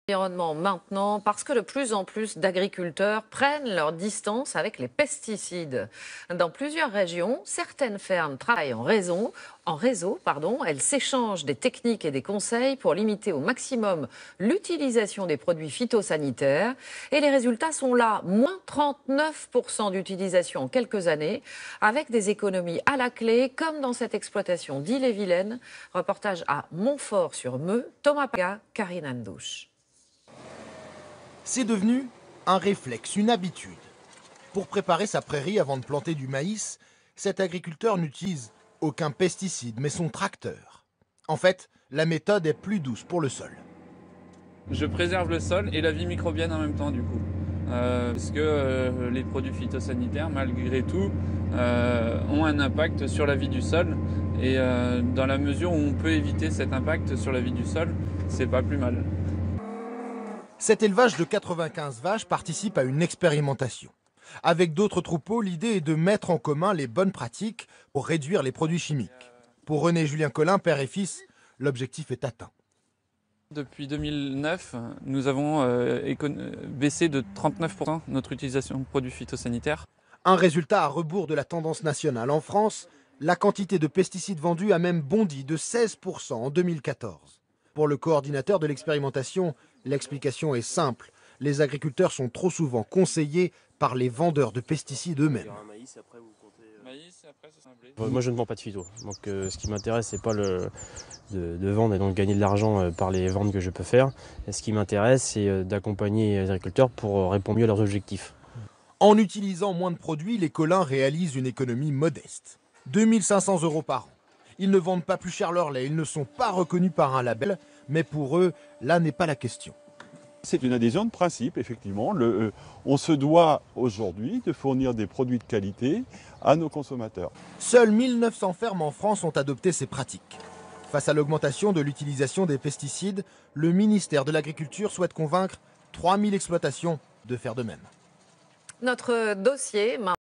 Environnement maintenant, parce que de plus en plus d'agriculteurs prennent leur distance avec les pesticides. Dans plusieurs régions, certaines fermes travaillent en réseau, elles s'échangent des techniques et des conseils pour limiter au maximum l'utilisation des produits phytosanitaires. Et les résultats sont là, moins 39% d'utilisation en quelques années, avec des économies à la clé, comme dans cette exploitation d'Ille-et-Vilaine. Reportage à Montfort-sur-Meux, Thomas Paga, Karine Andouche. C'est devenu un réflexe, une habitude. Pour préparer sa prairie avant de planter du maïs, cet agriculteur n'utilise aucun pesticide, mais son tracteur. En fait, la méthode est plus douce pour le sol. Je préserve le sol et la vie microbienne en même temps du coup. Parce que les produits phytosanitaires, malgré tout, ont un impact sur la vie du sol. Et dans la mesure où on peut éviter cet impact sur la vie du sol, c'est pas plus mal. Cet élevage de 95 vaches participe à une expérimentation. Avec d'autres troupeaux, l'idée est de mettre en commun les bonnes pratiques pour réduire les produits chimiques. Pour René Julien Collin, père et fils, l'objectif est atteint. Depuis 2009, nous avons baissé de 39% notre utilisation de produits phytosanitaires. Un résultat à rebours de la tendance nationale. En France, la quantité de pesticides vendus a même bondi de 16% en 2014. Pour le coordinateur de l'expérimentation, l'explication est simple. Les agriculteurs sont trop souvent conseillés par les vendeurs de pesticides eux-mêmes. Moi je ne vends pas de phyto, donc ce qui m'intéresse c'est pas de vendre et donc gagner de l'argent par les ventes que je peux faire. Et ce qui m'intéresse c'est d'accompagner les agriculteurs pour répondre mieux à leurs objectifs. En utilisant moins de produits, les Collins réalisent une économie modeste. 2 500 € par an. Ils ne vendent pas plus cher leur lait, ils ne sont pas reconnus par un label, mais pour eux, là n'est pas la question. C'est une adhésion de principe, effectivement. On se doit aujourd'hui de fournir des produits de qualité à nos consommateurs. Seules 1900 fermes en France ont adopté ces pratiques. Face à l'augmentation de l'utilisation des pesticides, le ministère de l'Agriculture souhaite convaincre 3000 exploitations de faire de même. Notre dossier